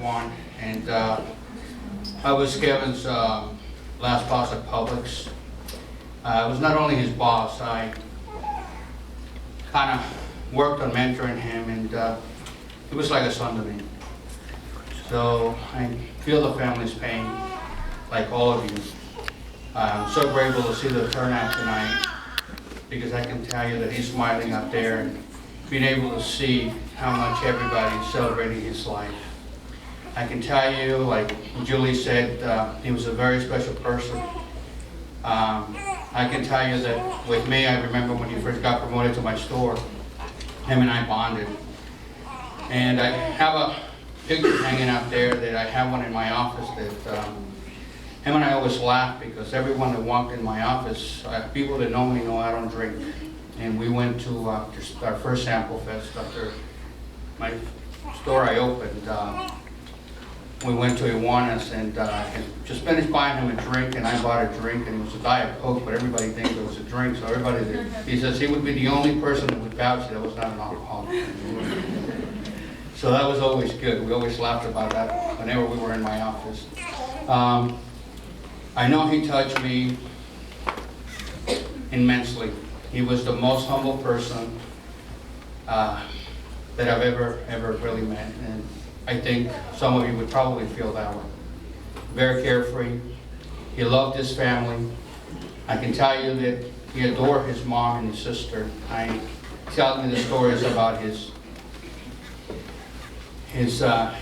Juan, and I was Kevin's last boss at Publix. I was not only his boss, I kind of worked on mentoring him, and he was like a son to me. So I feel the family's pain, like all of you. I'm so grateful to see the turnout tonight, because I can tell you that he's smiling out there and being able to see how much everybody's celebrating his life. I can tell you, like Julie said, he was a very special person. I can tell you that with me, I remember when he first got promoted to my store, him and I bonded. And I have a picture hanging out there that I have one in my office that him and I always laugh, because everyone that walked in my office, people that know me know I don't drink. And we went to just our first Sample Fest after my store I opened. We went to Iguanas, and I just finished buying him a drink, and I bought a drink, and it was a Diet Coke, but everybody thinks it was a drink, so everybody, he says he would be the only person that would vouch that was not an alcoholic. So that was always good. We always laughed about that whenever we were in my office. I know he touched me immensely. He was the most humble person that I've ever really met, and I think some of you would probably feel that way. Very carefree. He loved his family. I can tell you that he adored his mom and his sister. I tell me the stories about his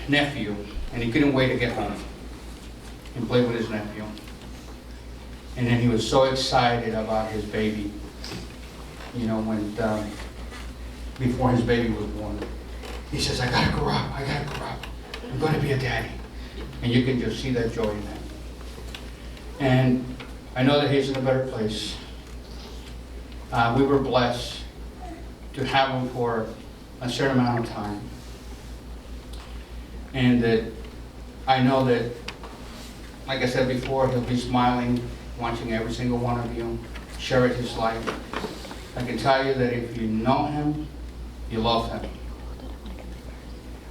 nephew, and he couldn't wait to get home and play with his nephew. And then he was so excited about his baby, you know, when before his baby was born. He says, I gotta grow up, I'm gonna be a daddy. And you can just see that joy in him. And I know that he's in a better place. We were blessed to have him for a certain amount of time. And that I know that, like I said before, he'll be smiling, watching every single one of you, sharing his life. I can tell you that if you know him, you love him.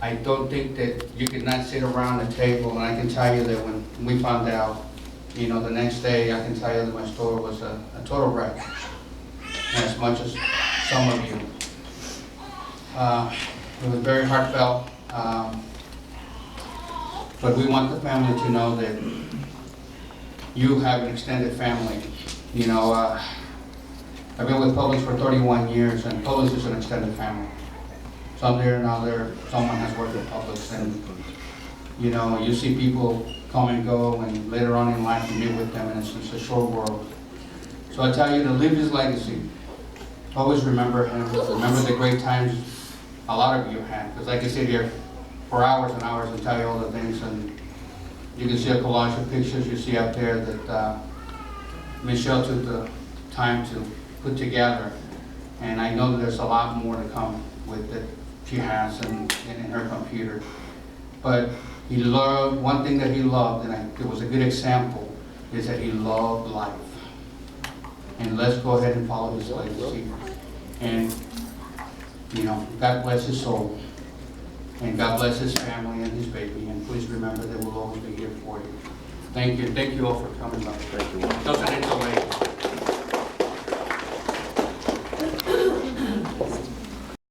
I don't think that you could not sit around the table, and I can tell you that when we found out, you know, the next day, I can tell you that my store was a total wreck, and as much as some of you. It was very heartfelt, but we want the family to know that you have an extended family. You know, I've been with Publix for 31 years, and Publix is an extended family. Someday or another, someone has worked at Publix, and you know, you see people come and go, and later on in life you meet with them, and it's just a short world. So I tell you to live his legacy. Always remember him. Remember the great times a lot of you had, because I can sit here for hours and hours and tell you all the things, and you can see a collage of pictures you see up there that Michelle took the time to put together, and I know that there's a lot more to come with it. She has and in her computer. But he loved, one thing that he loved, and it was a good example, is that he loved life. And let's go ahead and follow his legacy. And, you know, God bless his soul. And God bless his family and his baby. And please remember that we'll always be here for you. Thank you. Thank you all for coming by. Thank you. Doesn't end so late.